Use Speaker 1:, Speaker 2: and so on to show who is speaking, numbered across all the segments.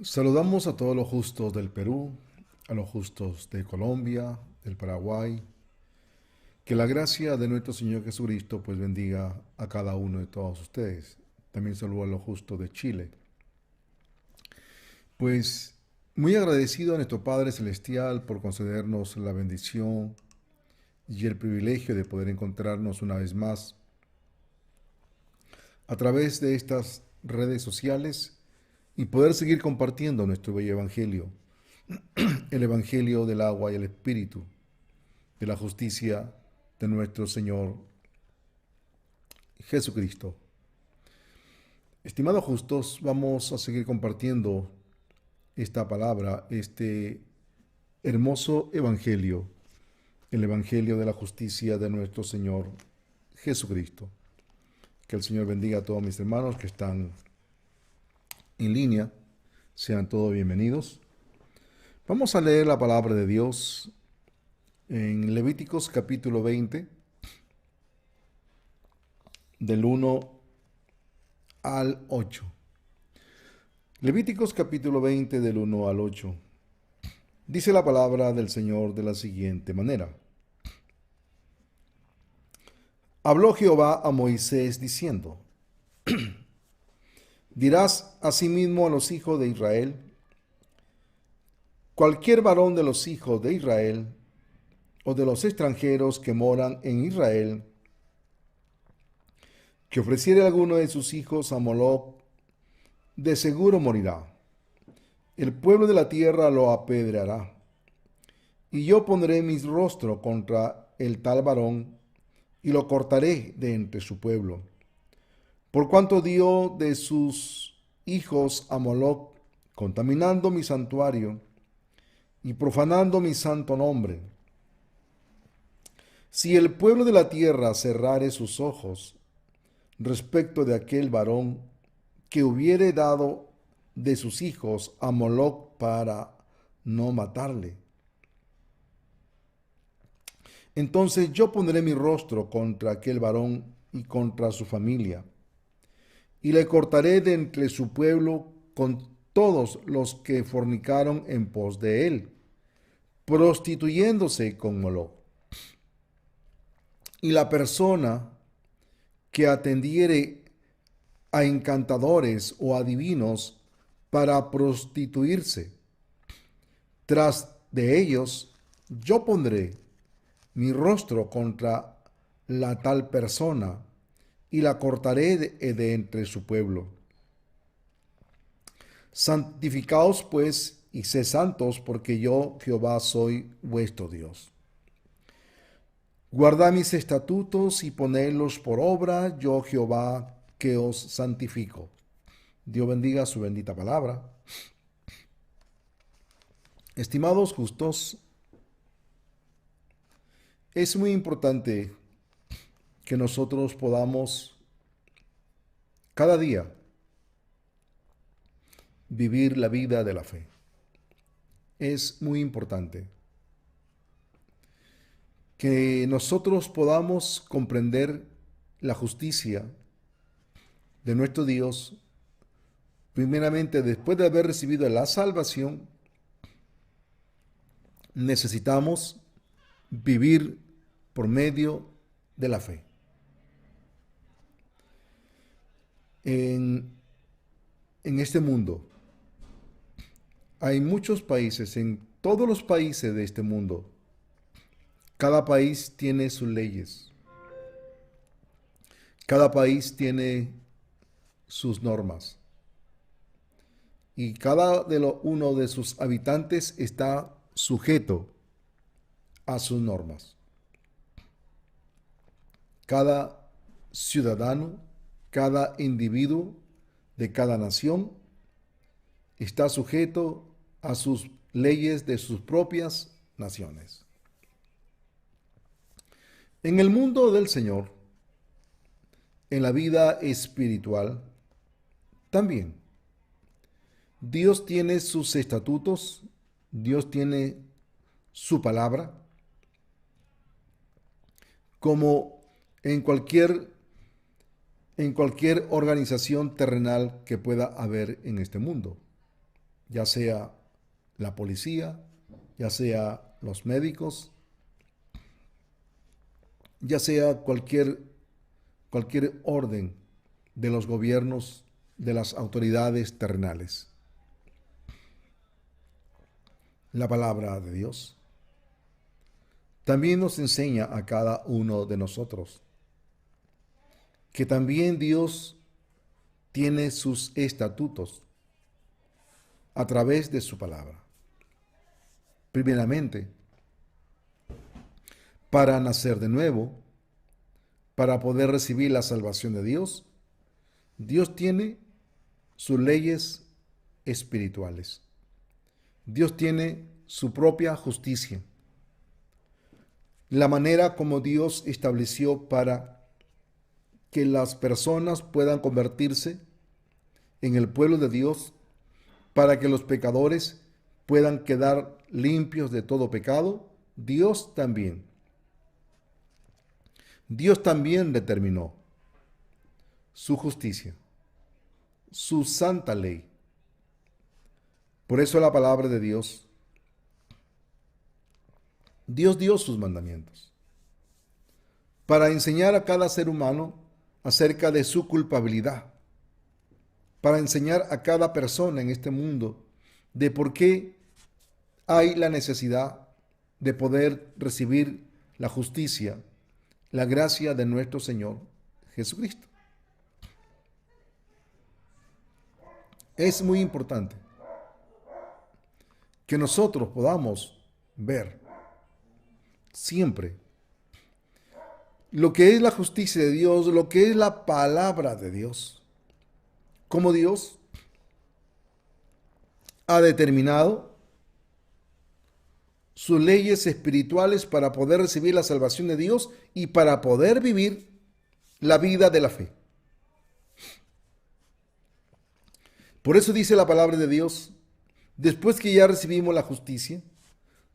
Speaker 1: Saludamos a todos los justos del Perú, a los justos de Colombia, del Paraguay. Que la gracia de nuestro Señor Jesucristo pues bendiga a cada uno de todos ustedes. También saludo a los justos de Chile. Pues muy agradecido a nuestro Padre Celestial por concedernos la bendición y el privilegio de poder encontrarnos una vez más a través de estas redes sociales y poder seguir compartiendo nuestro bello Evangelio, el Evangelio del agua y el Espíritu, de la justicia de nuestro Señor Jesucristo. Estimados justos, vamos a seguir compartiendo esta palabra, este hermoso Evangelio, el Evangelio de la justicia de nuestro Señor Jesucristo. Que el Señor bendiga a todos mis hermanos que están en línea. Sean todos bienvenidos. Vamos a leer la palabra de Dios en Levíticos capítulo 20, del 1 al 8. Levíticos capítulo 20, del 1 al 8. Dice la palabra del Señor de la siguiente manera. Habló Jehová a Moisés diciendo, dirás asimismo a los hijos de Israel, cualquier varón de los hijos de Israel o de los extranjeros que moran en Israel, que ofreciere alguno de sus hijos a Moloc, de seguro morirá. El pueblo de la tierra lo apedreará. Y yo pondré mi rostro contra el tal varón, y lo cortaré de entre su pueblo. Por cuanto dio de sus hijos a Moloc, contaminando mi santuario, y profanando mi santo nombre. Si el pueblo de la tierra cerrare sus ojos respecto de aquel varón que hubiere dado de sus hijos a Moloc para no matarle, entonces yo pondré mi rostro contra aquel varón y contra su familia, y le cortaré de entre su pueblo con todos los que fornicaron en pos de él, prostituyéndose con Moloc. Y la persona que atendiere a encantadores o adivinos para prostituirse, tras de ellos yo pondré mi rostro contra la tal persona y la cortaré de entre su pueblo. Santificaos pues y sed santos, porque yo Jehová soy vuestro Dios. Guardad mis estatutos y ponedlos por obra, yo Jehová que os santifico. Dios bendiga su bendita palabra. Estimados justos, es muy importante que nosotros podamos cada día vivir la vida de la fe. Es muy importante que nosotros podamos comprender la justicia de nuestro Dios, primeramente después de haber recibido la salvación. Necesitamos vivir por medio de la fe. En este mundo hay muchos países, en todos los países de este mundo, cada país tiene sus leyes, cada país tiene sus normas y cada uno de sus habitantes está sujeto a sus normas. Cada ciudadano, cada individuo de cada nación está sujeto a sus leyes de sus propias naciones. En el mundo del Señor, en la vida espiritual, también Dios tiene sus estatutos, Dios tiene su palabra, como en cualquier organización terrenal que pueda haber en este mundo. ya sea la policía, ya sea los médicos, ya sea cualquier orden de los gobiernos, de las autoridades terrenales. La palabra de Dios también nos enseña a cada uno de nosotros que también Dios tiene sus estatutos a través de su palabra. Primeramente, para nacer de nuevo, para poder recibir la salvación de Dios, Dios tiene sus leyes espirituales. Dios tiene su propia justicia. La manera como Dios estableció para que las personas puedan convertirse en el pueblo de Dios, para que los pecadores puedan quedar limpios de todo pecado, Dios también determinó su justicia, su santa ley. Por eso la palabra de Dios dio sus mandamientos para enseñar a cada ser humano acerca de su culpabilidad, para enseñar a cada persona en este mundo de por qué hay la necesidad de poder recibir la justicia, la gracia de nuestro Señor Jesucristo. Es muy importante que nosotros podamos ver siempre lo que es la justicia de Dios, lo que es la palabra de Dios, como Dios ha determinado sus leyes espirituales para poder recibir la salvación de Dios y para poder vivir la vida de la fe. Por eso dice la palabra de Dios, después que ya recibimos la justicia,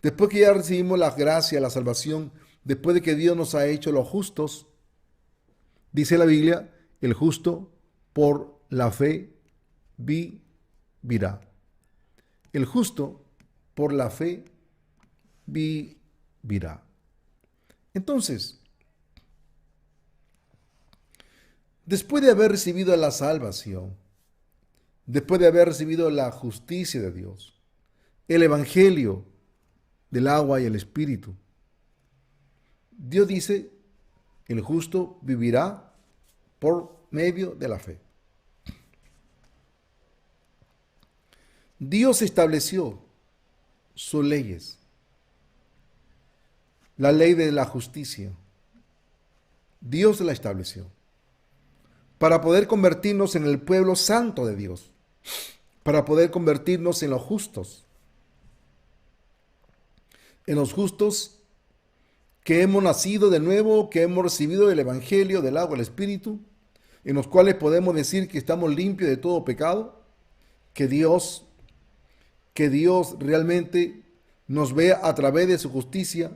Speaker 1: después que ya recibimos la gracia, la salvación, después de que Dios nos ha hecho los justos, dice la Biblia, el justo por la fe vivirá. El justo por la fe vivirá. Entonces, después de haber recibido la salvación, después de haber recibido la justicia de Dios, el evangelio del agua y el espíritu, Dios dice, el justo vivirá por medio de la fe. Dios estableció sus leyes, la ley de la justicia. Dios la estableció para poder convertirnos en el pueblo santo de Dios, para poder convertirnos en los justos que hemos nacido de nuevo, que hemos recibido el evangelio del agua del espíritu, en los cuales podemos decir que estamos limpios de todo pecado, que Dios realmente nos vea a través de su justicia,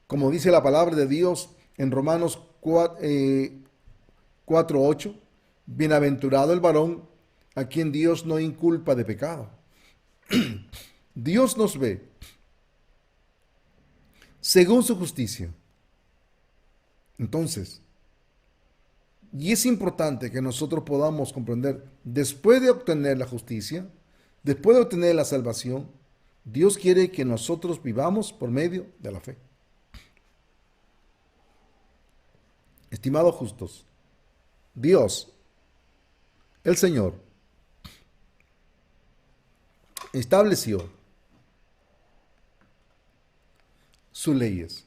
Speaker 1: como dice la palabra de Dios en Romanos 4:8, bienaventurado el varón a quien Dios no inculpa de pecado. Dios nos ve según su justicia. Entonces, y es importante que nosotros podamos comprender, después de obtener la justicia, después de obtener la salvación, Dios quiere que nosotros vivamos por medio de la fe. Estimados justos, Dios, el Señor, estableció sus leyes.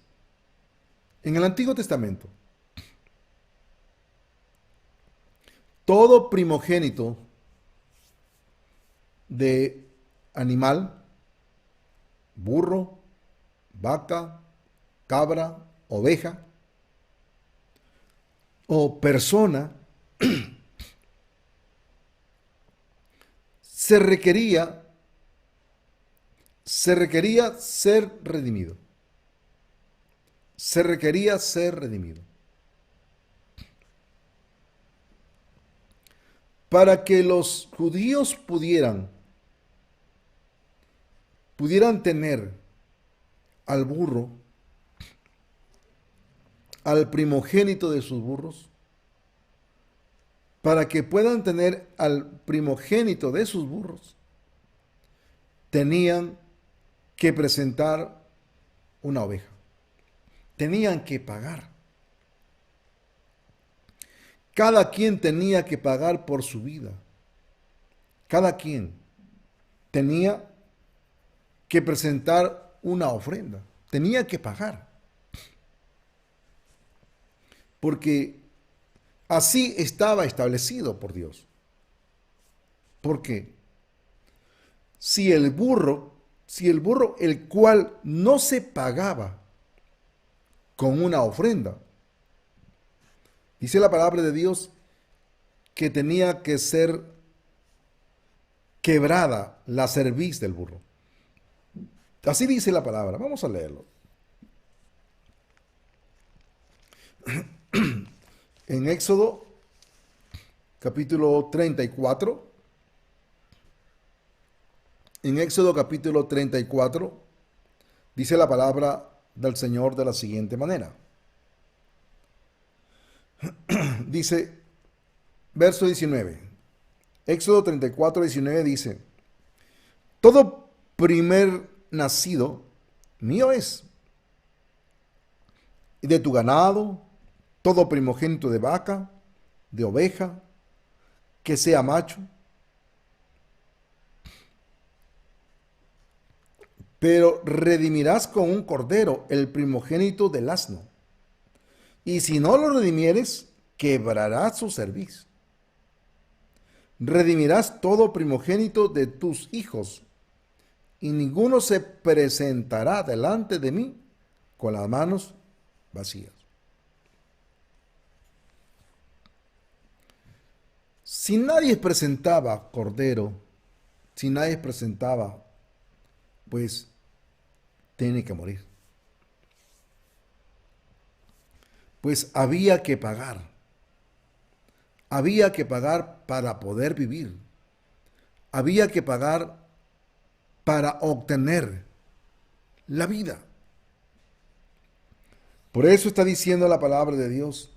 Speaker 1: En el Antiguo Testamento, todo primogénito de animal, burro, vaca, cabra, oveja o persona, se requería ser redimido. Se requería ser redimido. Para que los judíos pudieran pudieran tener al burro, al primogénito de sus burros, para que puedan tener al primogénito de sus burros, tenían que presentar una oveja. Tenían que pagar. Cada quien tenía que pagar por su vida. Cada quien tenía que presentar una ofrenda. Tenía que pagar. Porque así estaba establecido por Dios. Porque si el burro, el cual no se pagaba con una ofrenda, dice la palabra de Dios que tenía que ser quebrada la cerviz del burro. Así dice la palabra. Vamos a leerlo. En Éxodo, capítulo 34. En Éxodo, capítulo 34, dice la palabra del Señor de la siguiente manera. Dice, verso 19. Éxodo 34, 19 dice: todo primer nacido mío es, y de tu ganado, todo primogénito de vaca, de oveja, que sea macho. Pero redimirás con un cordero el primogénito del asno. Y si no lo redimieres, quebrarás su cerviz. Redimirás todo primogénito de tus hijos, y ninguno se presentará delante de mí con las manos vacías. Si nadie presentaba cordero, si nadie presentaba, pues tiene que morir. Pues había que pagar. Había que pagar para poder vivir. Había que pagar para obtener la vida. Por eso está diciendo la palabra de Dios: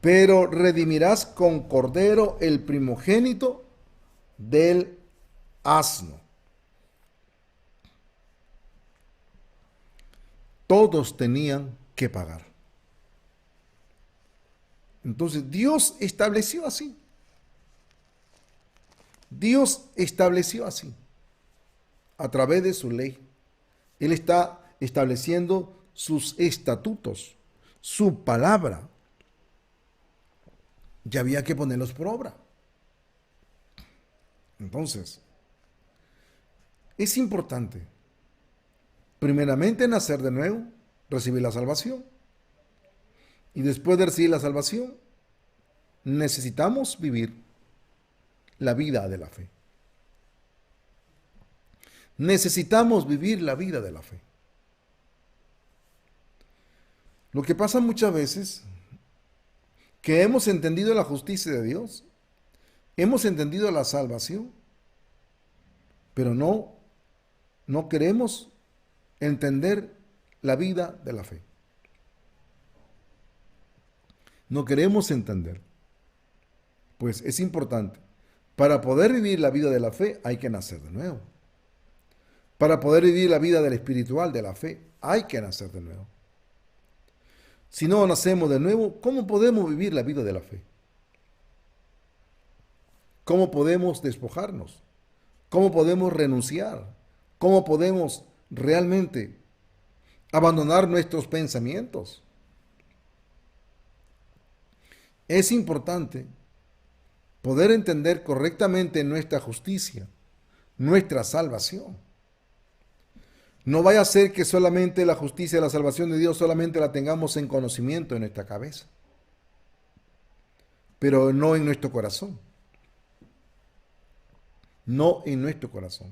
Speaker 1: pero redimirás con cordero el primogénito del asno. Todos tenían que pagar. Entonces Dios estableció así. Dios estableció así. A través de su ley. Él está estableciendo sus estatutos, su palabra. Ya había que ponerlos por obra. Entonces, es importante, primeramente, nacer de nuevo, recibir la salvación. Y después de recibir la salvación, necesitamos vivir la vida de la fe. Necesitamos vivir la vida de la fe. Lo que pasa muchas veces, que hemos entendido la justicia de Dios, hemos entendido la salvación, pero no queremos entender la vida de la fe. No queremos entender. Pues es importante. Para poder vivir la vida de la fe hay que nacer de nuevo. Para poder vivir la vida del espiritual de la fe hay que nacer de nuevo. Si no nacemos de nuevo, ¿cómo podemos vivir la vida de la fe? ¿Cómo podemos despojarnos? ¿Cómo podemos renunciar? ¿Cómo podemos realmente abandonar nuestros pensamientos? Es importante poder entender correctamente nuestra justicia, nuestra salvación. No vaya a ser que solamente la justicia y la salvación de Dios solamente la tengamos en conocimiento en nuestra cabeza, pero no en nuestro corazón. No en nuestro corazón.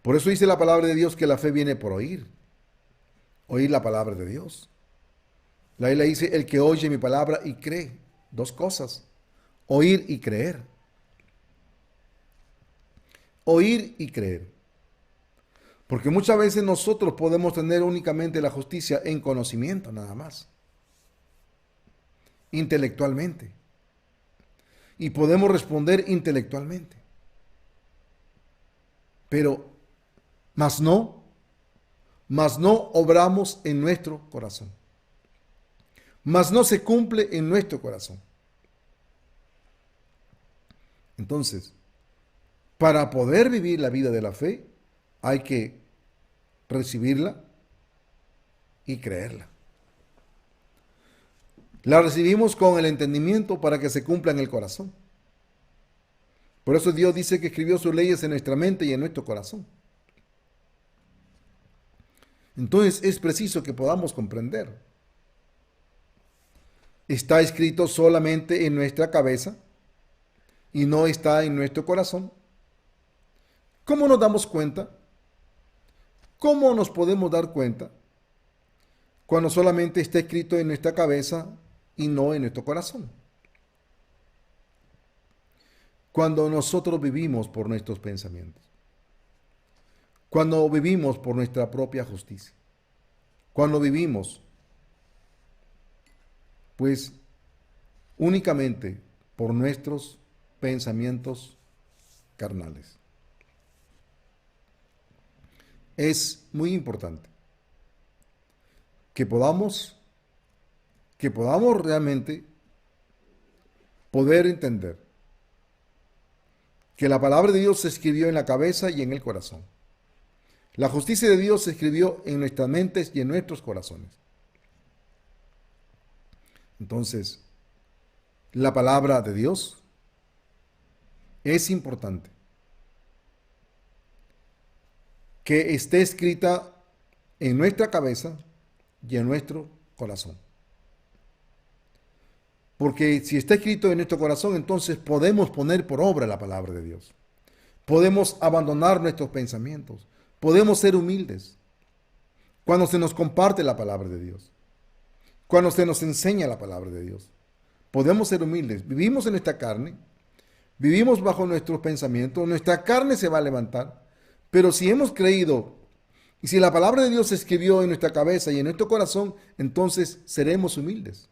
Speaker 1: Por eso dice la palabra de Dios que la fe viene por oír la palabra de Dios. La Biblia dice: el que oye mi palabra y cree. Dos cosas: oír y creer. Oír y creer. Porque muchas veces nosotros podemos tener únicamente la justicia en conocimiento, nada más, intelectualmente. Y podemos responder intelectualmente. Pero, más no obramos en nuestro corazón. Mas no se cumple en nuestro corazón. Entonces, para poder vivir la vida de la fe, hay que recibirla y creerla. La recibimos con el entendimiento para que se cumpla en el corazón. Por eso Dios dice que escribió sus leyes en nuestra mente y en nuestro corazón. Entonces es preciso que podamos comprender. Está escrito solamente en nuestra cabeza y no está en nuestro corazón. ¿Cómo nos damos cuenta? ¿Cómo nos podemos dar cuenta cuando solamente está escrito en nuestra cabeza y no en nuestro corazón? Cuando nosotros vivimos por nuestros pensamientos, cuando vivimos por nuestra propia justicia, cuando vivimos, pues, únicamente por nuestros pensamientos carnales. Es muy importante que podamos realmente poder entender que la palabra de Dios se escribió en la cabeza y en el corazón. La justicia de Dios se escribió en nuestras mentes y en nuestros corazones. Entonces, la palabra de Dios es importante que esté escrita en nuestra cabeza y en nuestro corazón. Porque si está escrito en nuestro corazón, entonces podemos poner por obra la palabra de Dios. Podemos abandonar nuestros pensamientos. Podemos ser humildes cuando se nos comparte la palabra de Dios. Cuando se nos enseña la palabra de Dios. Podemos ser humildes. Vivimos en nuestra carne. Vivimos bajo nuestros pensamientos. Nuestra carne se va a levantar. Pero si hemos creído y si la palabra de Dios se escribió en nuestra cabeza y en nuestro corazón, entonces seremos humildes.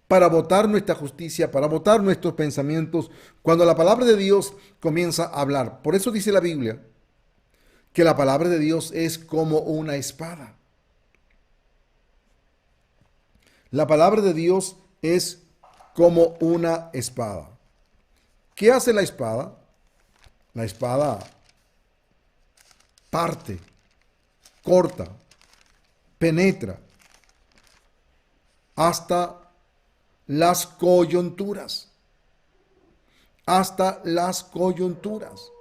Speaker 1: Para votar nuestra justicia, para votar nuestros pensamientos, cuando la palabra de Dios comienza a hablar. Por eso dice la Biblia que la palabra de Dios es como una espada. La palabra de Dios es como una espada. ¿Qué hace la espada? La espada parte, corta, penetra hasta las coyunturas. Hasta las coyunturas.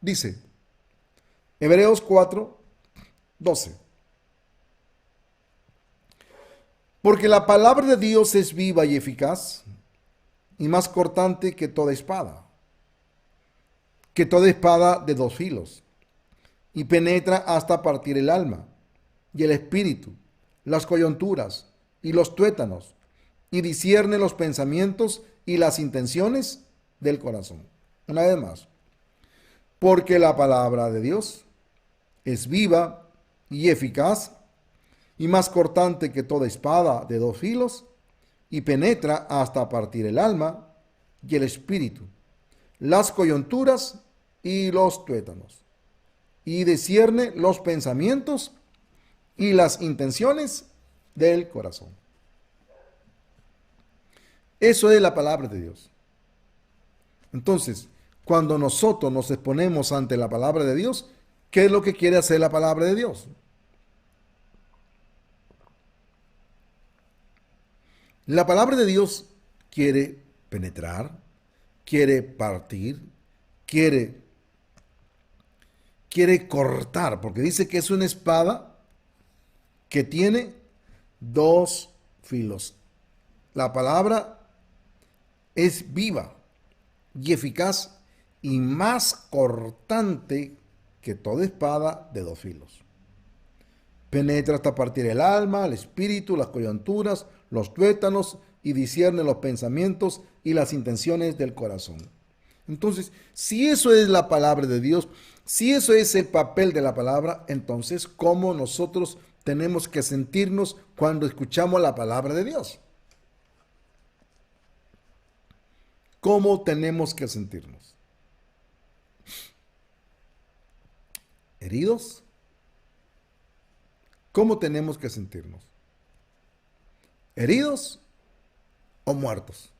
Speaker 1: Dice Hebreos 4:12. Porque la palabra de Dios es viva y eficaz y más cortante que toda espada de dos filos, y penetra hasta partir el alma y el espíritu, las coyunturas y los tuétanos, y discierne los pensamientos y las intenciones del corazón. Una vez más, porque la palabra de Dios es viva y eficaz y más cortante que toda espada de dos filos, y penetra hasta partir el alma y el espíritu, las coyunturas y los tuétanos, y discierne los pensamientos y las intenciones del corazón. Eso es la palabra de Dios. Entonces, cuando nosotros nos exponemos ante la palabra de Dios, ¿qué es lo que quiere hacer la palabra de Dios? La palabra de Dios quiere penetrar, quiere partir, quiere cortar, porque dice que es una espada que tiene dos filos. La palabra es viva y eficaz y más cortante que toda espada de dos filos. Penetra hasta partir el alma, el espíritu, las coyunturas, los tuétanos, y discierne los pensamientos y las intenciones del corazón. Entonces, si eso es la palabra de Dios, si eso es el papel de la palabra, entonces, ¿cómo nosotros tenemos que sentirnos cuando escuchamos la palabra de Dios? ¿Cómo tenemos que sentirnos? ¿Heridos? ¿Cómo tenemos que sentirnos? ¿Heridos o muertos?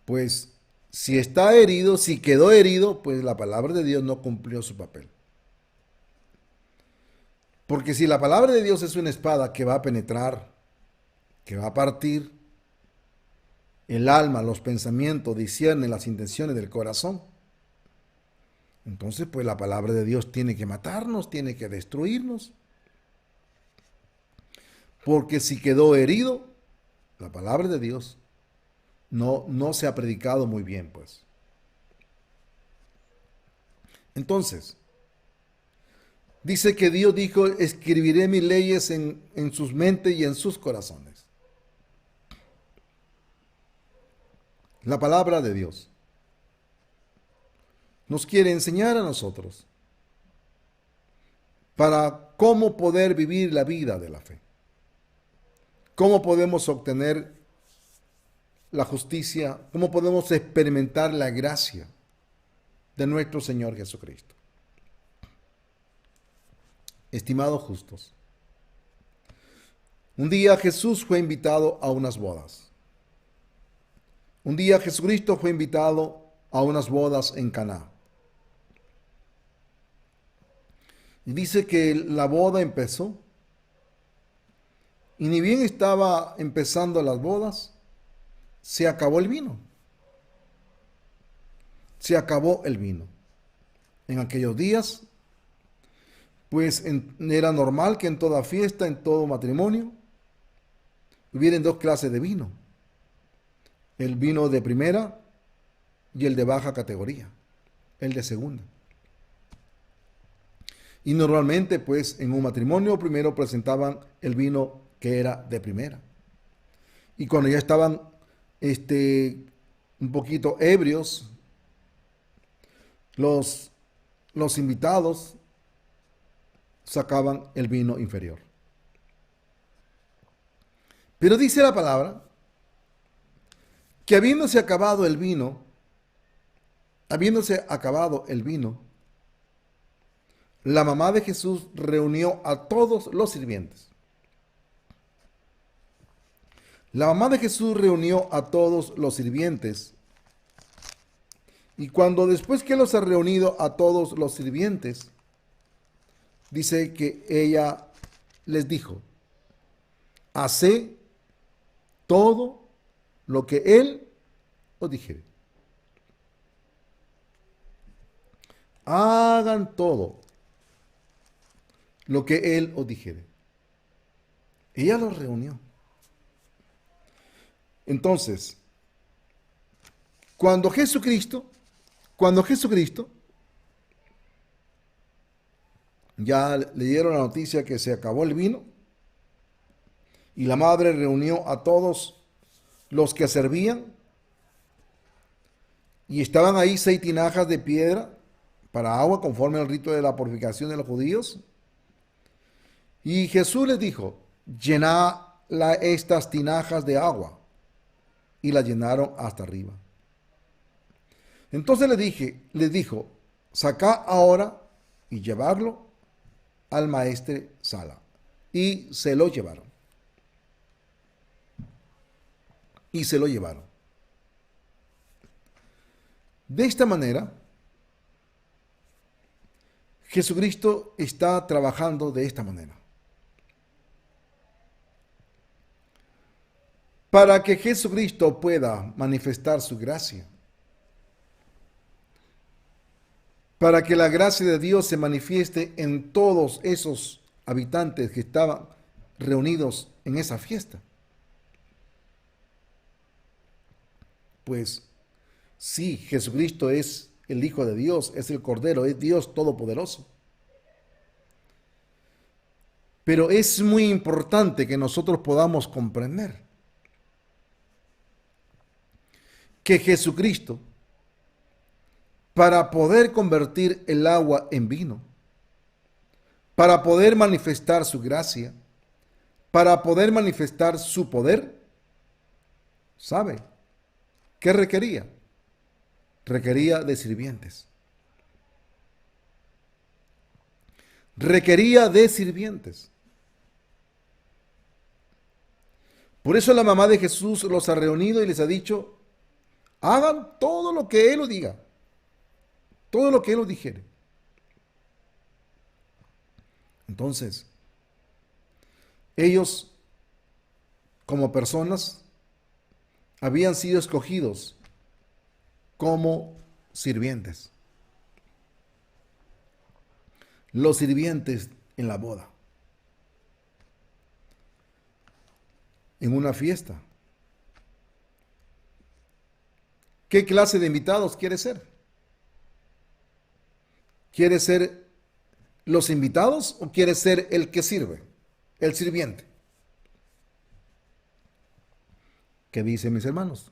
Speaker 1: Pues si está herido, si quedó herido, pues la palabra de Dios no cumplió su papel. Porque si la palabra de Dios es una espada que va a penetrar, que va a partir el alma, los pensamientos, discierne las intenciones del corazón, entonces pues la palabra de Dios tiene que matarnos, tiene que destruirnos. Porque si quedó herido, la palabra de Dios no se ha predicado muy bien, pues. Entonces, dice que Dios dijo, escribiré mis leyes en sus mentes y en sus corazones. La palabra de Dios nos quiere enseñar a nosotros para cómo poder vivir la vida de la fe. Cómo podemos obtener la justicia, cómo podemos experimentar la gracia de nuestro Señor Jesucristo. Estimados justos, un día Jesús fue invitado a unas bodas. Un día Jesucristo fue invitado a unas bodas en Caná. Y dice que la boda empezó. Y ni bien estaba empezando las bodas, se acabó el vino. Se acabó el vino. En aquellos días, pues era normal que en toda fiesta, en todo matrimonio, hubieran dos clases de vino. El vino de primera y el de baja categoría, el de segunda. Y normalmente, pues, en un matrimonio primero presentaban el vino que era de primera. Y cuando ya estaban un poquito ebrios, los invitados sacaban el vino inferior. Pero dice la palabra que habiéndose acabado el vino, la mamá de Jesús reunió a todos los sirvientes. La mamá de Jesús reunió a todos los sirvientes. Y cuando después que los ha reunido a todos los sirvientes, dice que ella les dijo, haced todo lo que él os dijere. Hagan todo lo que él os dijere. Ella los reunió. Entonces, cuando Jesucristo ya le dieron la noticia que se acabó el vino y la madre reunió a todos los que servían y estaban ahí 6 tinajas de piedra para agua conforme al rito de la purificación de los judíos. Y Jesús les dijo, llenad estas tinajas de agua. Y la llenaron hasta arriba. Entonces les dijo, sacad ahora y llevarlo al maestre Sala. Y se lo llevaron. Y se lo llevaron. De esta manera, Jesucristo está trabajando de esta manera. Para que Jesucristo pueda manifestar su gracia. Para que la gracia de Dios se manifieste en todos esos habitantes que estaban reunidos en esa fiesta. Pues sí, Jesucristo es el Hijo de Dios, es el Cordero, es Dios Todopoderoso. Pero es muy importante que nosotros podamos comprender que Jesucristo, para poder convertir el agua en vino, para poder manifestar su gracia, para poder manifestar su poder, ¿sabe qué requería? Requería de sirvientes. Requería de sirvientes. Por eso la mamá de Jesús los ha reunido y les ha dicho, hagan todo lo que Él os diga, todo lo que Él os dijere. Entonces, ellos, como personas, habían sido escogidos como sirvientes. Los sirvientes en la boda, en una fiesta. ¿Qué clase de invitados quiere ser? ¿Quiere ser los invitados o quiere ser el que sirve, el sirviente? ¿Qué dicen mis hermanos?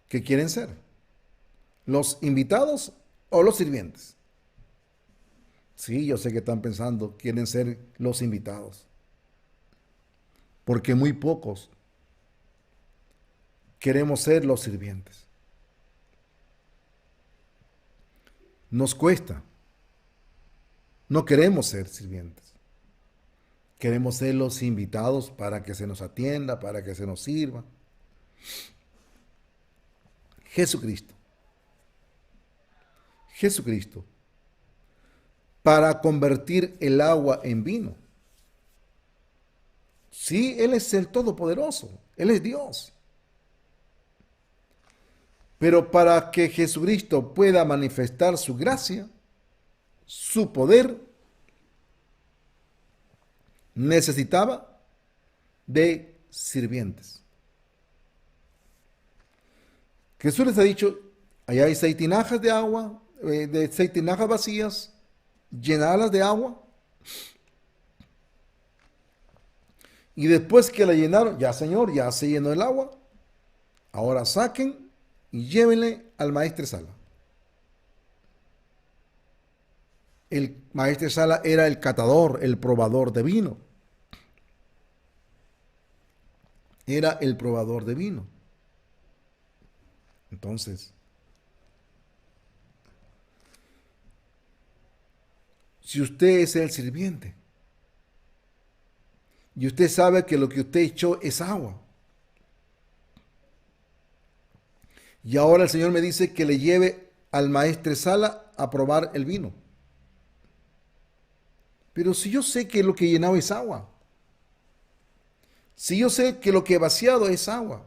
Speaker 1: ¿Qué quieren ser? ¿Los invitados o los sirvientes? Sí, yo sé que están pensando, quieren ser los invitados. Porque muy pocos queremos ser los sirvientes. Nos cuesta. No queremos ser sirvientes. Queremos ser los invitados para que se nos atienda, para que se nos sirva. Jesucristo. Jesucristo. Para convertir el agua en vino. Sí, Él es el Todopoderoso. Él es Dios. Pero para que Jesucristo pueda manifestar su gracia, su poder, necesitaba de sirvientes. Jesús les ha dicho, allá hay 6 tinajas de agua, de 6 tinajas vacías, llenarlas de agua. Y después que la llenaron, ya Señor, ya se llenó el agua, ahora saquen y llévenle al maestresala. El maestresala era el catador, el probador de vino. Era el probador de vino. Entonces, si usted es el sirviente y usted sabe que lo que usted echó es agua, y ahora el Señor me dice que le lleve al maestresala a probar el vino. Pero si yo sé que lo que he llenado es agua, si yo sé que lo que he vaciado es agua,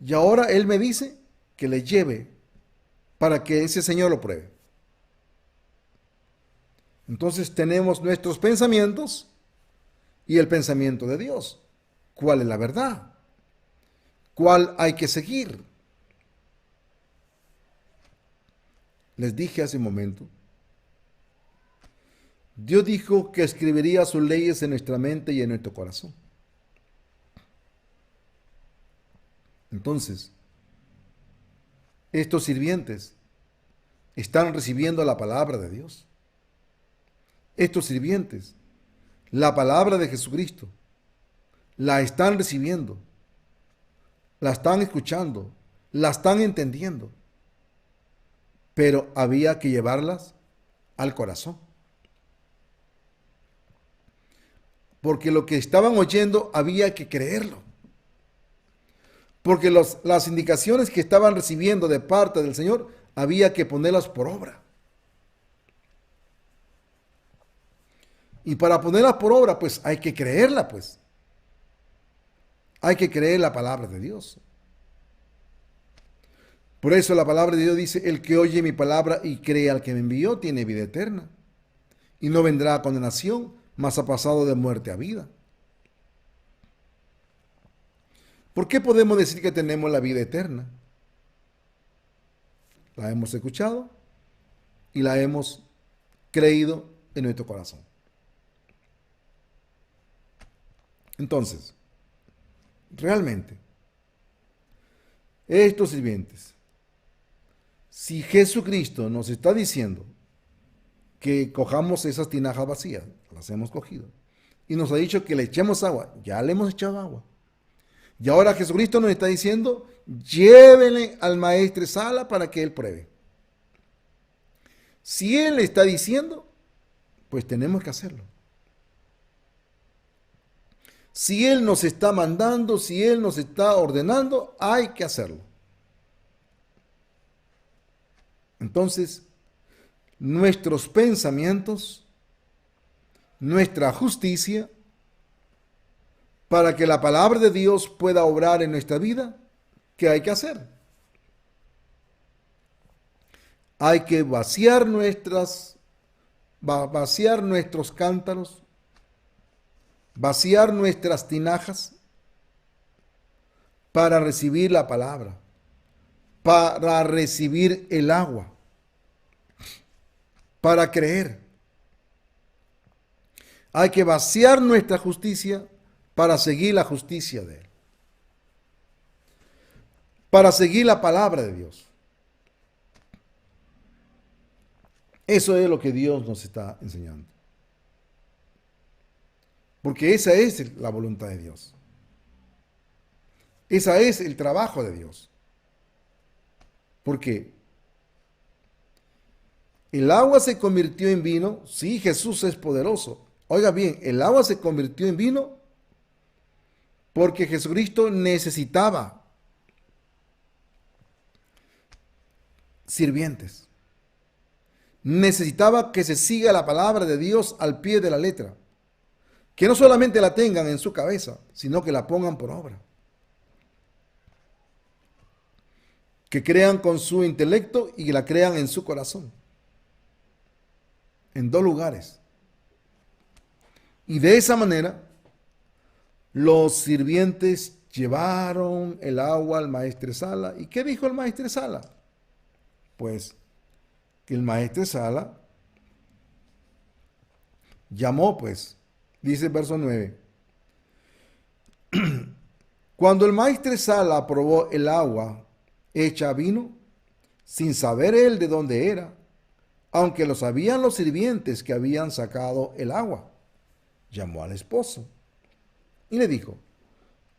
Speaker 1: y ahora Él me dice que le lleve para que ese Señor lo pruebe. Entonces tenemos nuestros pensamientos y el pensamiento de Dios. ¿Cuál es la verdad? ¿Cuál hay que seguir? Les dije hace un momento, Dios dijo que escribiría sus leyes en nuestra mente y en nuestro corazón. Entonces, estos sirvientes están recibiendo la palabra de Dios. Estos sirvientes, la palabra de Jesucristo, la están recibiendo, la están escuchando, la están entendiendo, pero había que llevarlas al corazón. Porque lo que estaban oyendo había que creerlo. Porque las indicaciones que estaban recibiendo de parte del Señor había que ponerlas por obra. Y para ponerlas por obra, pues hay que creerla, pues. Hay que creer la palabra de Dios. Por eso la palabra de Dios dice, el que oye mi palabra y cree al que me envió, tiene vida eterna. Y no vendrá a condenación, mas ha pasado de muerte a vida. ¿Por qué podemos decir que tenemos la vida eterna? La hemos escuchado y la hemos creído en nuestro corazón. Entonces, realmente, estos sirvientes, si Jesucristo nos está diciendo que cojamos esas tinajas vacías, las hemos cogido, y nos ha dicho que le echemos agua, ya le hemos echado agua. Y ahora Jesucristo nos está diciendo, llévenle al maestresala para que él pruebe. Si él está diciendo, pues tenemos que hacerlo. Si él nos está mandando, si él nos está ordenando, hay que hacerlo. Entonces, nuestros pensamientos, nuestra justicia, para que la palabra de Dios pueda obrar en nuestra vida, ¿qué hay que hacer? Hay que vaciar nuestros cántaros, vaciar nuestras tinajas para recibir la palabra, para recibir el agua, para creer. Hay que vaciar nuestra justicia para seguir la justicia de Él, para seguir la palabra de Dios. Eso es lo que Dios nos está enseñando. Porque esa es la voluntad de Dios. Ese es el trabajo de Dios. Porque el agua se convirtió en vino. Sí, Jesús es poderoso. Oiga bien, el agua se convirtió en vino porque Jesucristo necesitaba sirvientes. Necesitaba que se siga la palabra de Dios al pie de la letra. Que no solamente la tengan en su cabeza, sino que la pongan por obra. Que crean con su intelecto y que la crean en su corazón. En dos lugares. Y de esa manera, los sirvientes llevaron el agua al maestresala. ¿Y qué dijo el maestresala? Pues que el maestresala llamó, pues, dice el verso 9. Cuando el maestresala probó el agua hecha vino, sin saber él de dónde era, aunque lo sabían los sirvientes que habían sacado el agua, llamó al esposo y le dijo: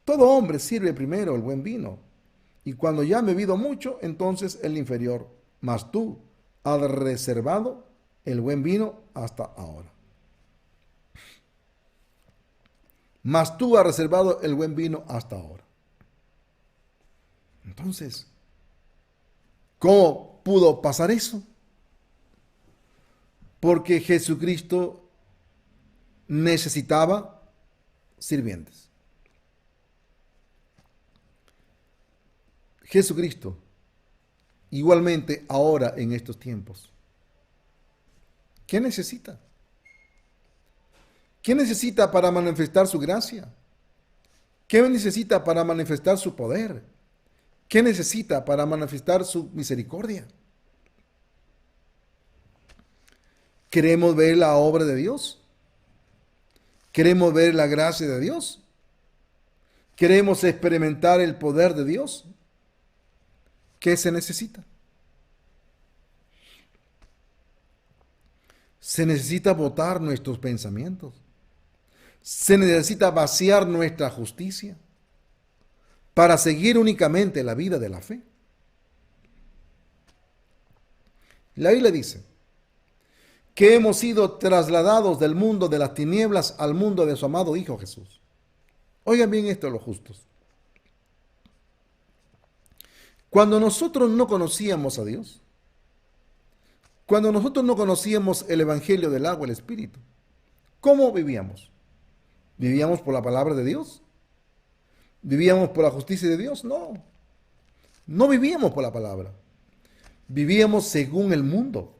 Speaker 1: todo hombre sirve primero el buen vino, y cuando ya han bebido mucho, entonces el inferior, mas tú has reservado el buen vino hasta ahora. Mas tú has reservado el buen vino hasta ahora. Entonces, ¿cómo pudo pasar eso? Porque Jesucristo necesitaba sirvientes. Jesucristo, igualmente ahora en estos tiempos, ¿qué necesita? ¿Qué necesita para manifestar su gracia? ¿Qué necesita para manifestar su poder? ¿Qué necesita para manifestar su misericordia? ¿Queremos ver la obra de Dios? ¿Queremos ver la gracia de Dios? ¿Queremos experimentar el poder de Dios? ¿Qué se necesita? Se necesita botar nuestros pensamientos. Se necesita vaciar nuestra justicia para seguir únicamente la vida de la fe. La Biblia dice que hemos sido trasladados del mundo de las tinieblas al mundo de su amado Hijo Jesús. Oigan bien esto, los justos. Cuando nosotros no conocíamos a Dios, cuando nosotros no conocíamos el Evangelio del agua y el Espíritu, ¿cómo vivíamos? ¿Vivíamos por la palabra de Dios? ¿Vivíamos por la justicia de Dios? No. No vivíamos por la palabra. Vivíamos según el mundo.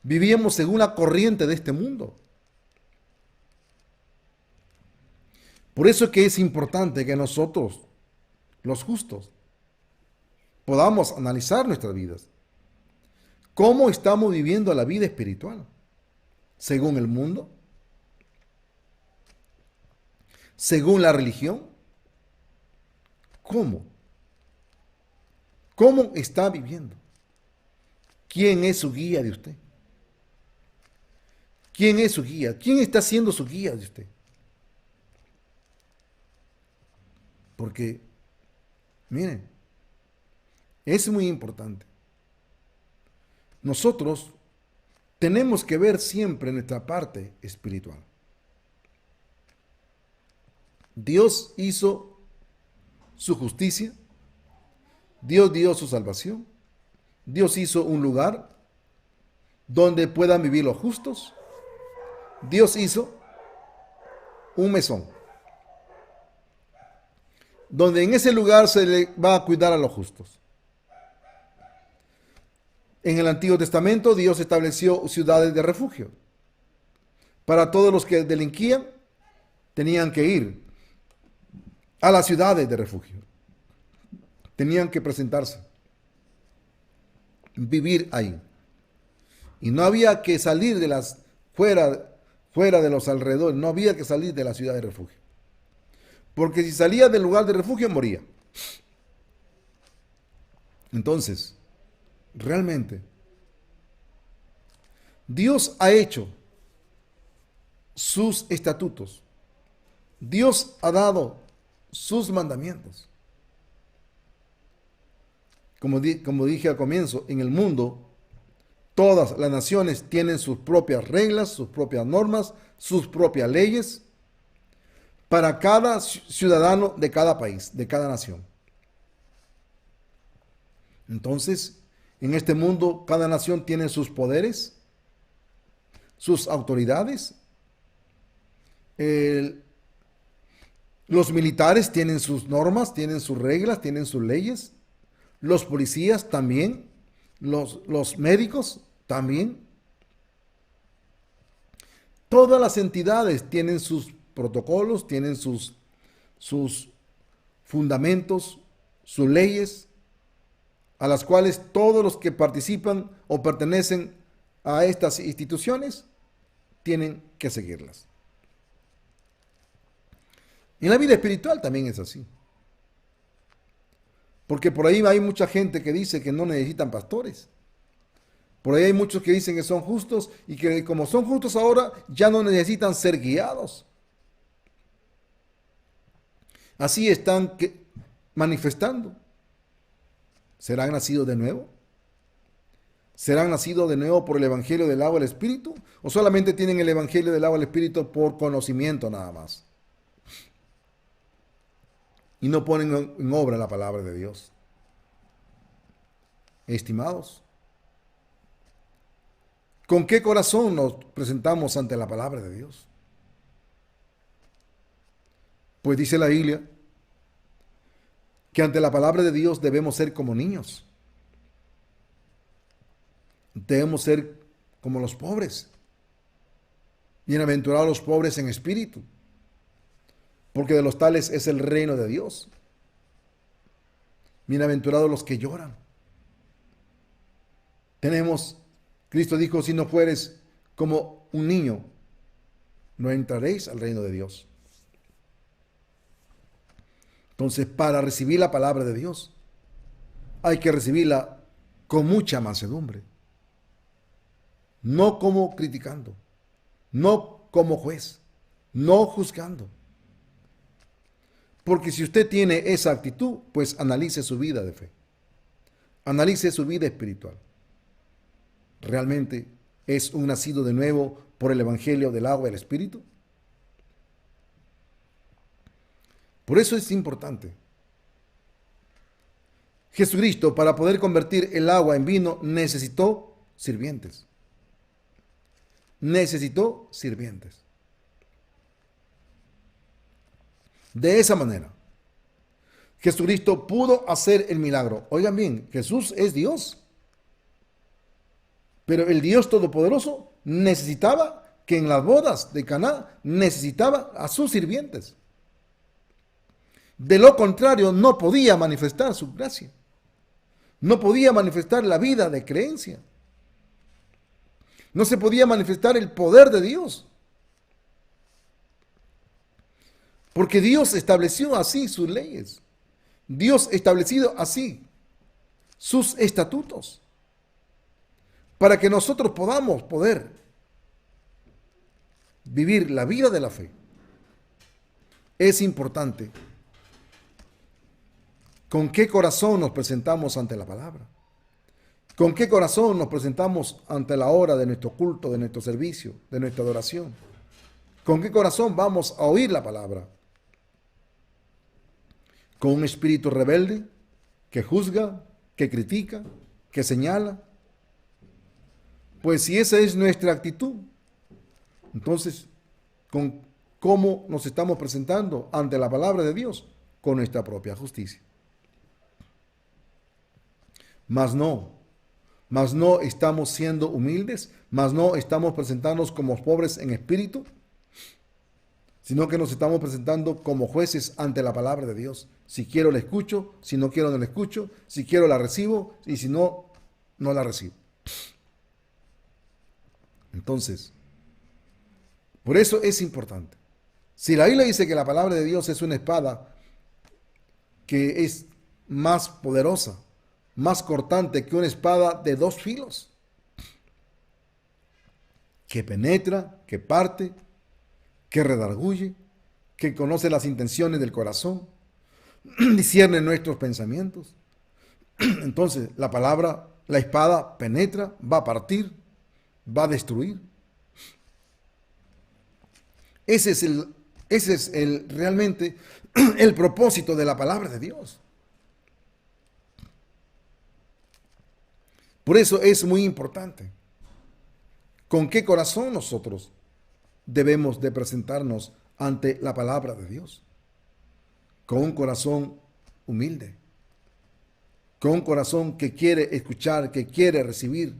Speaker 1: Vivíamos según la corriente de este mundo. Por eso es que es importante que nosotros, los justos, podamos analizar nuestras vidas. ¿Cómo estamos viviendo la vida espiritual? ¿Según el mundo? ¿Según la religión? ¿Cómo? ¿Cómo está viviendo? ¿Quién es su guía de usted? ¿Quién es su guía? ¿Quién está siendo su guía de usted? Porque, miren, es muy importante. Nosotros tenemos que ver siempre nuestra parte espiritual. Dios hizo su justicia, Dios dio su salvación, Dios hizo un lugar donde puedan vivir los justos, Dios hizo un mesón, donde en ese lugar se le va a cuidar a los justos. En el Antiguo Testamento Dios estableció ciudades de refugio. Para todos los que delinquían, tenían que ir a las ciudades de refugio. Tenían que presentarse, vivir ahí. Y no había que salir de las fuera de los alrededores, no había que salir de la ciudad de refugio. Porque si salía del lugar de refugio moría. Entonces, realmente, Dios ha hecho sus estatutos. Dios ha dado sus mandamientos. Como dije al comienzo, en el mundo, todas las naciones tienen sus propias reglas, sus propias normas, sus propias leyes para cada ciudadano de cada país, de cada nación. Entonces, en este mundo, cada nación tiene sus poderes, sus autoridades. Los militares tienen sus normas, tienen sus reglas, tienen sus leyes. Los policías también. Los médicos también. Todas las entidades tienen sus protocolos, tienen sus fundamentos, sus leyes, a las cuales todos los que participan o pertenecen a estas instituciones tienen que seguirlas. En la vida espiritual también es así. Porque por ahí hay mucha gente que dice que no necesitan pastores. Por ahí hay muchos que dicen que son justos y que como son justos ahora ya no necesitan ser guiados. Así están manifestando. ¿Serán nacidos de nuevo? ¿Serán nacidos de nuevo por el Evangelio del agua y el Espíritu? ¿O solamente tienen el Evangelio del agua y el Espíritu por conocimiento nada más? Y no ponen en obra la palabra de Dios. Estimados, ¿con qué corazón nos presentamos ante la palabra de Dios? Pues dice la Biblia que ante la palabra de Dios debemos ser como niños. Debemos ser como los pobres. Bienaventurados los pobres en espíritu, porque de los tales es el reino de Dios. Bienaventurados los que lloran. Cristo dijo, si no fueres como un niño, no entraréis al reino de Dios. Entonces, para recibir la palabra de Dios, hay que recibirla con mucha mansedumbre. No como criticando, no como juez, no juzgando. Porque si usted tiene esa actitud, pues analice su vida de fe. Analice su vida espiritual. ¿Realmente es un nacido de nuevo por el Evangelio del agua y el Espíritu? Por eso es importante. Jesucristo, para poder convertir el agua en vino, necesitó sirvientes. Necesitó sirvientes. De esa manera, Jesucristo pudo hacer el milagro. Oigan bien, Jesús es Dios. Pero el Dios Todopoderoso necesitaba que en las bodas de Caná necesitaba a sus sirvientes. De lo contrario, no podía manifestar su gracia. No podía manifestar la vida de creencia. No se podía manifestar el poder de Dios. Porque Dios estableció así sus leyes. Dios establecido así sus estatutos, para que nosotros podamos vivir la vida de la fe. Es importante con qué corazón nos presentamos ante la palabra, con qué corazón nos presentamos ante la hora de nuestro culto, de nuestro servicio, de nuestra adoración, con qué corazón vamos a oír la palabra. Con un espíritu rebelde que juzga, que critica, que señala. Pues si esa es nuestra actitud, entonces, ¿cómo nos estamos presentando ante la palabra de Dios? Con nuestra propia justicia. Mas no estamos siendo humildes, mas no estamos presentándonos como pobres en espíritu, sino que nos estamos presentando como jueces ante la palabra de Dios. Si quiero la escucho, si no quiero no la escucho, si quiero la recibo y si no, no la recibo. Entonces, por eso es importante. Si la Biblia dice que la palabra de Dios es una espada que es más poderosa, más cortante que una espada de dos filos, que penetra, que parte, que redarguye, que conoce las intenciones del corazón, discierne nuestros pensamientos. Entonces, la palabra, la espada penetra, va a partir, va a destruir. Ese es realmente el propósito de la palabra de Dios. Por eso es muy importante con qué corazón nosotros debemos de presentarnos ante la palabra de Dios. Con un corazón humilde, con un corazón que quiere escuchar, que quiere recibir,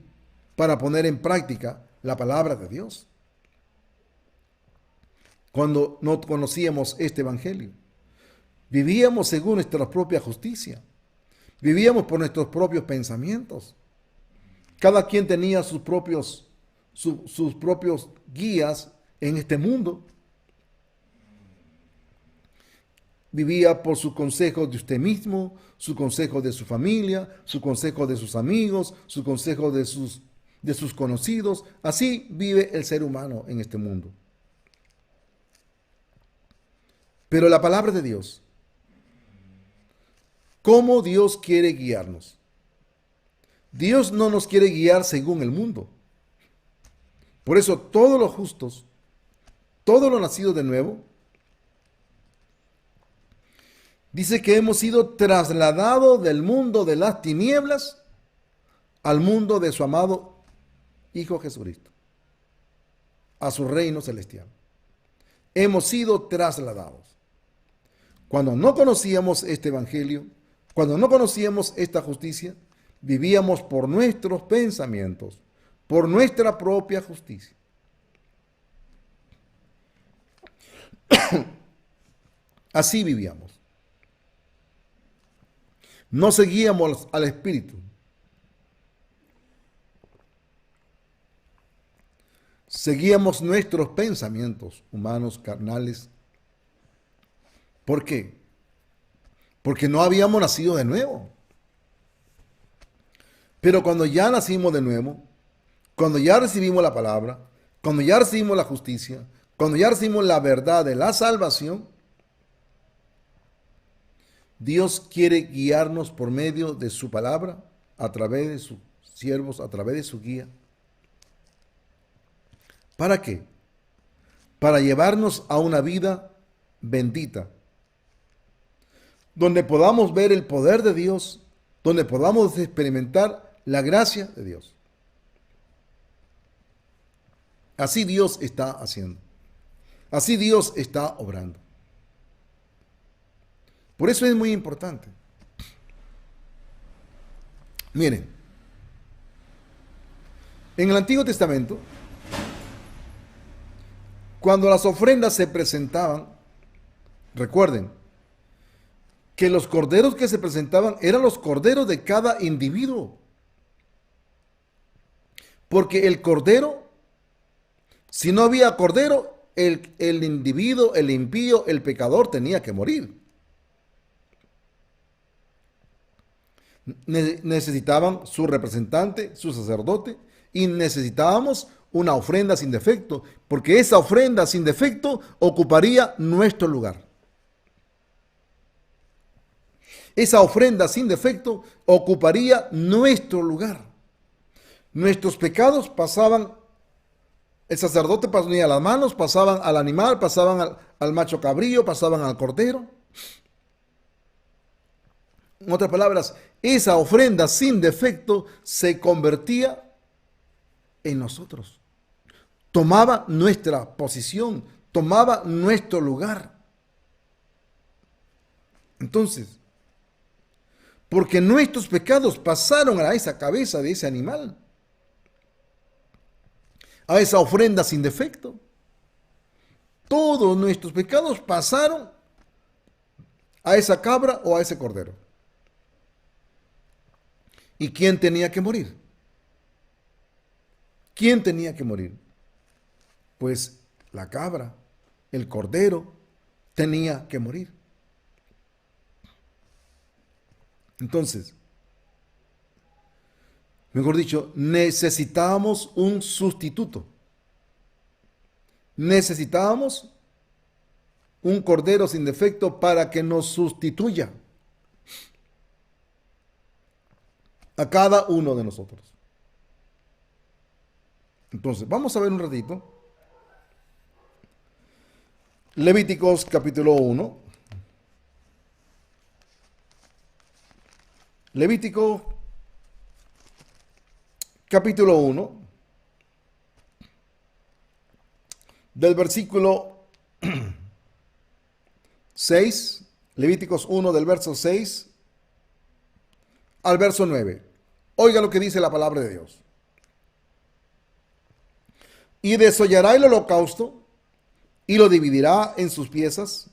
Speaker 1: para poner en práctica la palabra de Dios. Cuando no conocíamos este evangelio, vivíamos según nuestra propia justicia, vivíamos por nuestros propios pensamientos. Cada quien tenía sus propios guías en este mundo. Vivía por sus consejos de usted mismo, su consejo de su familia, su consejo de sus amigos, su consejo de sus conocidos. Así vive el ser humano en este mundo. Pero la palabra de Dios, ¿cómo Dios quiere guiarnos? Dios no nos quiere guiar según el mundo. Por eso todos los justos, todos los nacidos de nuevo, dice que hemos sido trasladados del mundo de las tinieblas al mundo de su amado Hijo Jesucristo, a su reino celestial. Hemos sido trasladados. Cuando no conocíamos este evangelio, cuando no conocíamos esta justicia, vivíamos por nuestros pensamientos, por nuestra propia justicia. Así vivíamos. No seguíamos al Espíritu. Seguíamos nuestros pensamientos humanos, carnales. ¿Por qué? Porque no habíamos nacido de nuevo. Pero cuando ya nacimos de nuevo, cuando ya recibimos la palabra, cuando ya recibimos la justicia, cuando ya recibimos la verdad de la salvación, Dios quiere guiarnos por medio de su palabra, a través de sus siervos, a través de su guía. ¿Para qué? Para llevarnos a una vida bendita, donde podamos ver el poder de Dios, donde podamos experimentar la gracia de Dios. Así Dios está haciendo. Así Dios está obrando. Por eso es muy importante. Miren, en el Antiguo Testamento, cuando las ofrendas se presentaban, recuerden que los corderos que se presentaban eran los corderos de cada individuo. Porque el cordero, si no había cordero, el individuo, el impío, el pecador tenía que morir. Necesitaban su representante, su sacerdote, y necesitábamos una ofrenda sin defecto, porque esa ofrenda sin defecto ocuparía nuestro lugar. Esa ofrenda sin defecto ocuparía nuestro lugar. Nuestros pecados pasaban, el sacerdote ponía las manos, pasaban al animal, pasaban al macho cabrío, pasaban al cordero. En otras palabras, esa ofrenda sin defecto se convertía en nosotros. Tomaba nuestra posición, tomaba nuestro lugar. Entonces, porque nuestros pecados pasaron a esa cabeza de ese animal, a esa ofrenda sin defecto. Todos nuestros pecados pasaron a esa cabra o a ese cordero. ¿Y quién tenía que morir? ¿Quién tenía que morir? Pues la cabra, el cordero, tenía que morir. Entonces, mejor dicho, necesitábamos un sustituto. Necesitábamos un cordero sin defecto para que nos sustituya a cada uno de nosotros. Entonces, vamos a ver un ratito. Levíticos capítulo 1. Levítico capítulo 1, del versículo 6, Levíticos 1 del verso 6 al verso 9. Oiga lo que dice la palabra de Dios. Y desollará el holocausto y lo dividirá en sus piezas,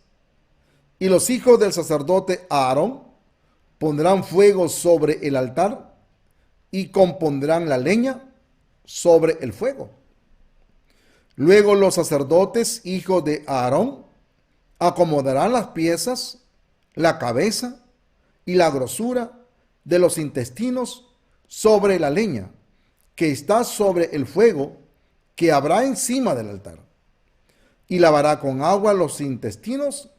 Speaker 1: y los hijos del sacerdote Aarón pondrán fuego sobre el altar y compondrán la leña sobre el fuego. Luego los sacerdotes, hijos de Aarón, acomodarán las piezas, la cabeza y la grosura de los intestinos sobre la leña que está sobre el fuego que habrá encima del altar. Y lavará con agua los intestinos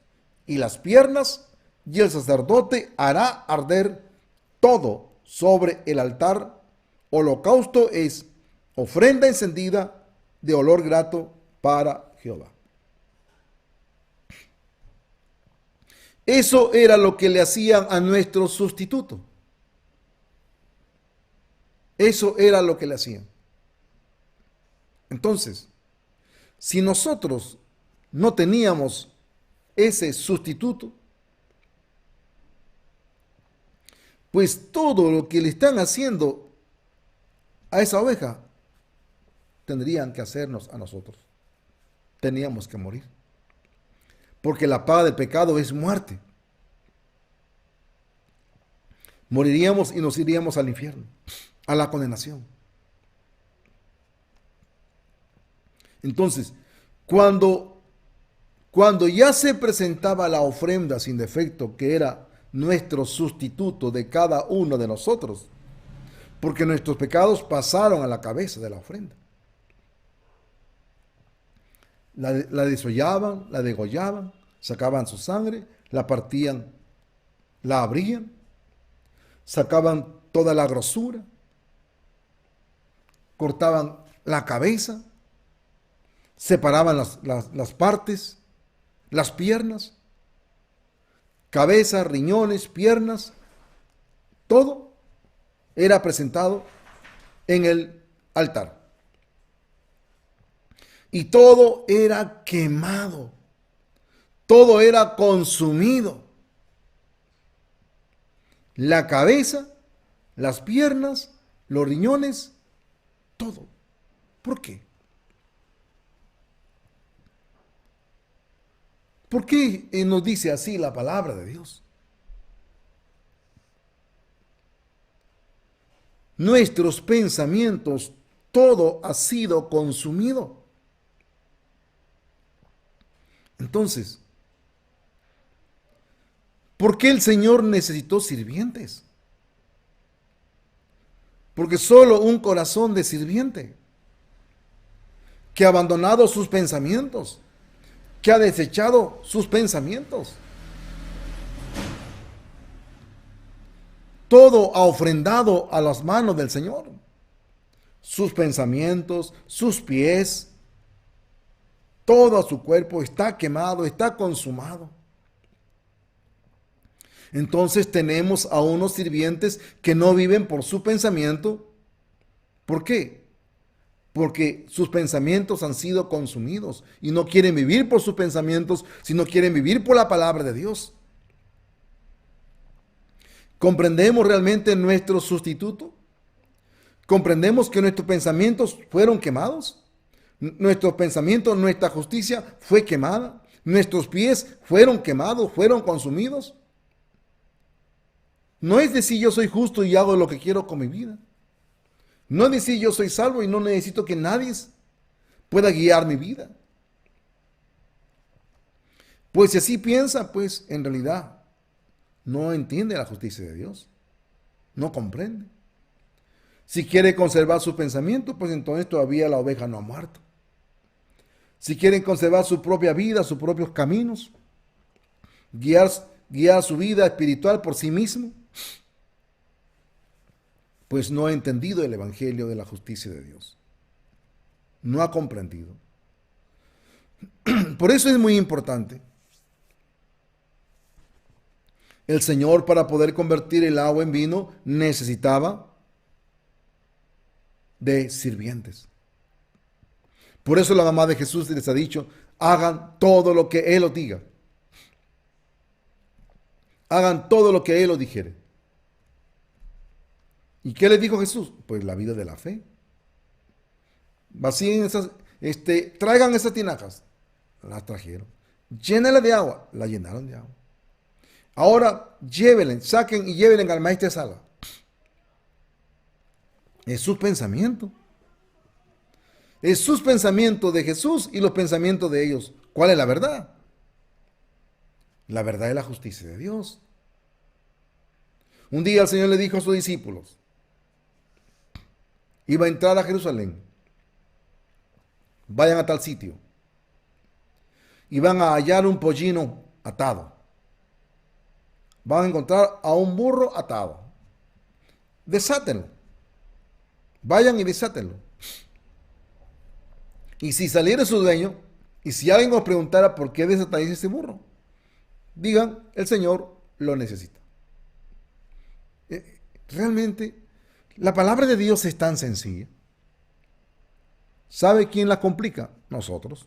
Speaker 1: y las piernas, y el sacerdote hará arder todo sobre el altar. Holocausto es ofrenda encendida de olor grato para Jehová. Eso era lo que le hacían a nuestro sustituto. Eso era lo que le hacían. Entonces, si nosotros no teníamos ese sustituto, pues todo lo que le están haciendo a esa oveja, tendrían que hacernos a nosotros. Teníamos que morir. Porque la paga del pecado es muerte. Moriríamos y nos iríamos al infierno, a la condenación. Entonces, cuando ya se presentaba la ofrenda sin defecto, que era nuestro sustituto de cada uno de nosotros, porque nuestros pecados pasaron a la cabeza de la ofrenda. La desollaban, la degollaban, sacaban su sangre, la partían, la abrían, sacaban toda la grosura, cortaban la cabeza, separaban las partes, las piernas, cabeza, riñones, piernas, todo era presentado en el altar. Y todo era quemado, todo era consumido. La cabeza, las piernas, los riñones, todo. ¿Por qué? ¿Por qué nos dice así la palabra de Dios? Nuestros pensamientos, todo ha sido consumido. Entonces, ¿por qué el Señor necesitó sirvientes? Porque solo un corazón de sirviente, que ha abandonado sus pensamientos, que ha desechado sus pensamientos, todo ha ofrendado a las manos del Señor. Sus pensamientos, sus pies, todo su cuerpo está quemado, está consumado. Entonces tenemos a unos sirvientes que no viven por su pensamiento. ¿Por qué? Porque sus pensamientos han sido consumidos y no quieren vivir por sus pensamientos, sino quieren vivir por la palabra de Dios. ¿Comprendemos realmente nuestro sustituto? ¿Comprendemos que nuestros pensamientos fueron quemados? Nuestros pensamientos, nuestra justicia fue quemada. Nuestros pies fueron quemados, fueron consumidos. No es decir yo soy justo y hago lo que quiero con mi vida. No es decir yo soy salvo y no necesito que nadie pueda guiar mi vida. Pues si así piensa, pues en realidad no entiende la justicia de Dios. No comprende. Si quiere conservar su pensamiento, pues entonces todavía la oveja no ha muerto. Si quieren conservar su propia vida, sus propios caminos, guiar su vida espiritual por sí mismo, pues no ha entendido el evangelio de la justicia de Dios. No ha comprendido. Por eso es muy importante. El Señor, para poder convertir el agua en vino, necesitaba de sirvientes. Por eso la mamá de Jesús les ha dicho, hagan todo lo que Él os diga. Hagan todo lo que Él os dijere. ¿Y qué les dijo Jesús? Pues la vida de la fe. Vacíen esas, traigan esas tinajas. Las trajeron. Llénenla de agua. La llenaron de agua. Ahora llévenla, saquen y llévenla al maestro de sala. Es su pensamiento. Es sus pensamientos de Jesús y los pensamientos de ellos. ¿Cuál es la verdad? La verdad es la justicia de Dios. Un día el Señor le dijo a sus discípulos, iba a entrar a Jerusalén, vayan a tal sitio y van a hallar un pollino atado. Van a encontrar a un burro atado. Desátenlo. Vayan y desátenlo. Y si saliera su dueño, y si alguien os preguntara por qué desatáis ese burro, digan, el Señor lo necesita. Realmente, la palabra de Dios es tan sencilla. ¿Sabe quién la complica? Nosotros.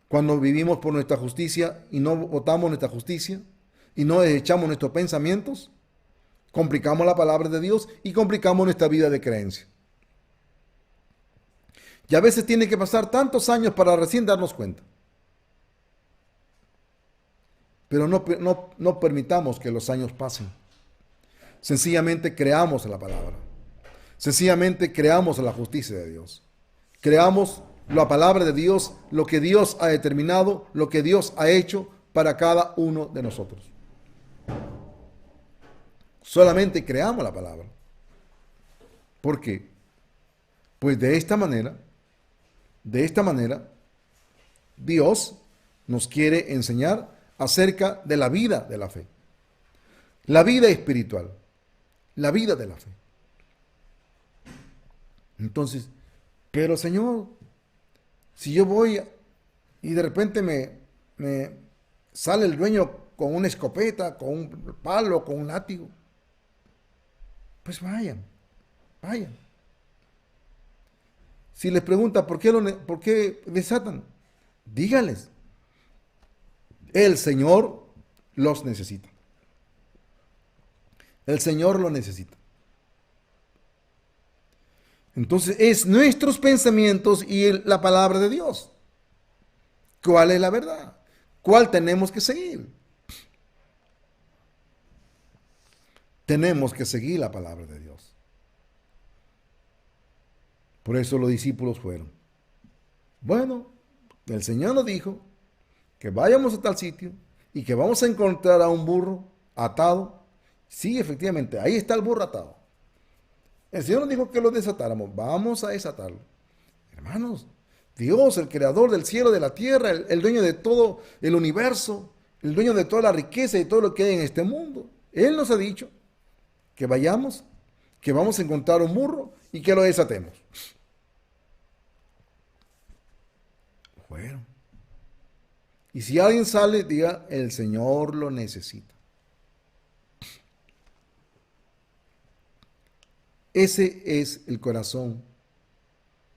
Speaker 1: Cuando vivimos por nuestra justicia y no votamos nuestra justicia y no desechamos nuestros pensamientos, complicamos la palabra de Dios y complicamos nuestra vida de creencia. Y a veces tiene que pasar tantos años para recién darnos cuenta. Pero no permitamos que los años pasen. Sencillamente creamos la palabra. Sencillamente creamos la justicia de Dios. Creamos la palabra de Dios, lo que Dios ha determinado, lo que Dios ha hecho para cada uno de nosotros. Solamente creamos la palabra. ¿Por qué? Pues de esta manera, Dios nos quiere enseñar acerca de la vida de la fe. La vida espiritual. La vida de la fe. Entonces, pero Señor, si yo voy y de repente me sale el dueño con una escopeta, con un palo, con un látigo, pues vayan. Si les pregunta por qué desatan, dígales, el Señor los necesita. El Señor lo necesita. Entonces es nuestros pensamientos y la palabra de Dios. ¿Cuál es la verdad? ¿Cuál tenemos que seguir? Tenemos que seguir la palabra de Dios. Por eso los discípulos fueron. Bueno, el Señor nos dijo que vayamos a tal sitio y que vamos a encontrar a un burro atado. Sí, efectivamente, ahí está el burro atado. El Señor nos dijo que lo desatáramos. Vamos a desatarlo. Hermanos, Dios, el creador del cielo, de la tierra, el dueño de todo el universo, el dueño de toda la riqueza y todo lo que hay en este mundo. Él nos ha dicho que vayamos, que vamos a encontrar un burro y que lo desatemos. Bueno. Y si alguien sale, diga, el Señor lo necesita. Ese es el corazón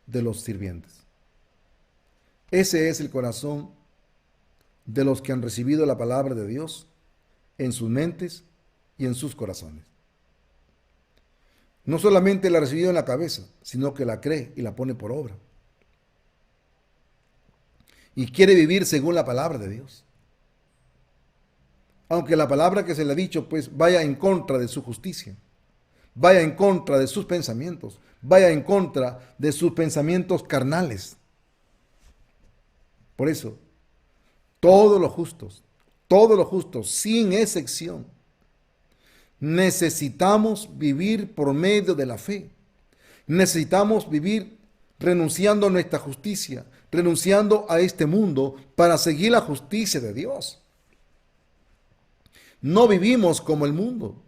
Speaker 1: de los sirvientes. Ese es el corazón de los que han recibido la palabra de Dios en sus mentes y en sus corazones. No solamente la ha recibido en la cabeza, sino que la cree y la pone por obra. Y quiere vivir según la palabra de Dios. Aunque la palabra que se le ha dicho, pues vaya en contra de su justicia, vaya en contra de sus pensamientos, vaya en contra de sus pensamientos carnales. Por eso, todos los justos, sin excepción, necesitamos vivir por medio de la fe. Necesitamos vivir renunciando a nuestra justicia, renunciando a este mundo para seguir la justicia de Dios. No vivimos como el mundo.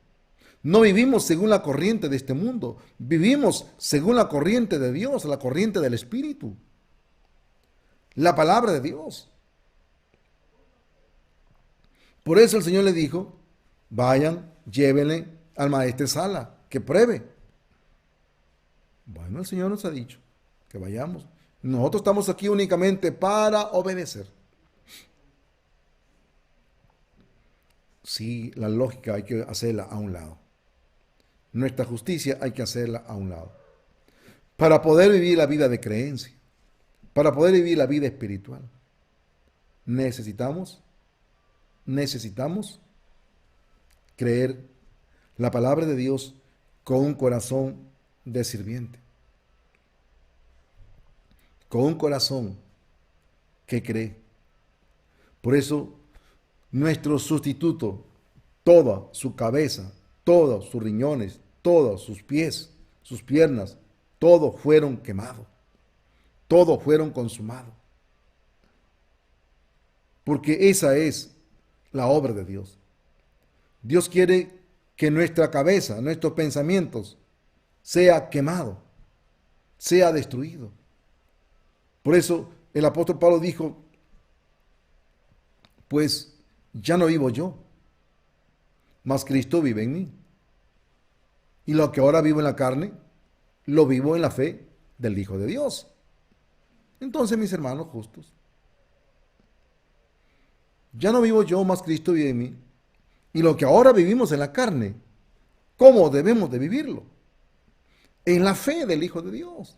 Speaker 1: No vivimos según la corriente de este mundo. Vivimos según la corriente de Dios, la corriente del Espíritu. La palabra de Dios. Por eso el Señor le dijo, vayan, llévenle al maestresala, que pruebe. Bueno, el Señor nos ha dicho que vayamos. Nosotros estamos aquí únicamente para obedecer. Sí, la lógica hay que hacerla a un lado. Nuestra justicia hay que hacerla a un lado. Para poder vivir la vida de creencia, para poder vivir la vida espiritual, necesitamos creer la palabra de Dios con un corazón de sirviente, con un corazón que cree. Por eso, nuestro sustituto, toda su cabeza, todos sus riñones, todos sus pies, sus piernas, todos fueron quemados, todos fueron consumados. Porque esa es la obra de Dios. Dios quiere que nuestra cabeza, nuestros pensamientos, sea quemado, sea destruido. Por eso el apóstol Pablo dijo, pues ya no vivo yo, mas Cristo vive en mí. Y lo que ahora vivo en la carne, lo vivo en la fe del Hijo de Dios. Entonces, mis hermanos justos, ya no vivo yo, mas Cristo vive en mí. Y lo que ahora vivimos en la carne, ¿cómo debemos de vivirlo? En la fe del Hijo de Dios.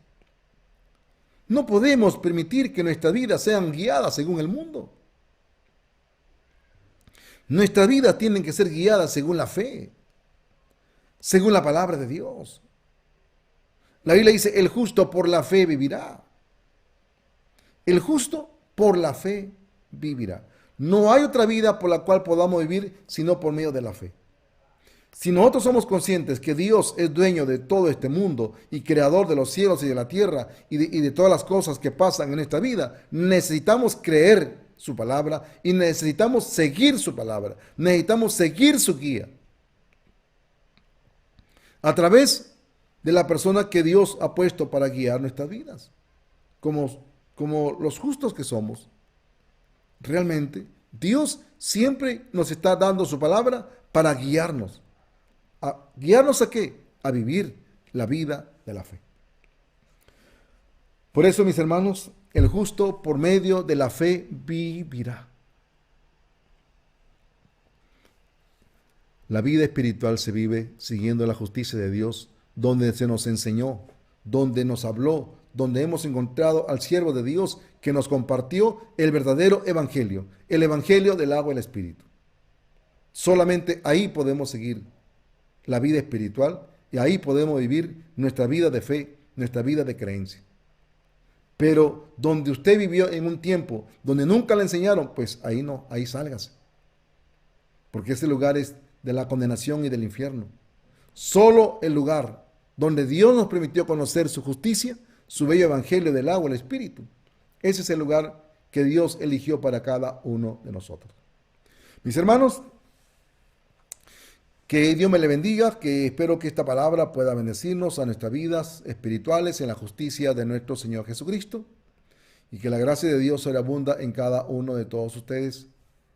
Speaker 1: No podemos permitir que nuestras vidas sean guiadas según el mundo. Nuestras vidas tienen que ser guiadas según la fe, según la palabra de Dios. La Biblia dice, el justo por la fe vivirá. El justo por la fe vivirá. No hay otra vida por la cual podamos vivir sino por medio de la fe. Si nosotros somos conscientes que Dios es dueño de todo este mundo y creador de los cielos y de la tierra y de todas las cosas que pasan en esta vida, necesitamos creer su palabra y necesitamos seguir su palabra. Necesitamos seguir su guía. A través de la persona que Dios ha puesto para guiar nuestras vidas. Como los justos que somos. Realmente, Dios siempre nos está dando su palabra para guiarnos. ¿A guiarnos a qué? A vivir la vida de la fe. Por eso, mis hermanos, el justo por medio de la fe vivirá. La vida espiritual se vive siguiendo la justicia de Dios, donde se nos enseñó, donde nos habló, donde hemos encontrado al siervo de Dios que nos compartió el verdadero evangelio, el evangelio del agua y el espíritu. Solamente ahí podemos seguir la vida espiritual y ahí podemos vivir nuestra vida de fe, nuestra vida de creencia. Pero donde usted vivió en un tiempo donde nunca le enseñaron, pues ahí no, ahí sálgase. Porque ese lugar es de la condenación y del infierno. Solo el lugar donde Dios nos permitió conocer su justicia, su bello evangelio del agua y el espíritu. Ese es el lugar que Dios eligió para cada uno de nosotros. Mis hermanos, que Dios me le bendiga, que espero que esta palabra pueda bendecirnos a nuestras vidas espirituales en la justicia de nuestro Señor Jesucristo, y que la gracia de Dios sobreabunda en cada uno de todos ustedes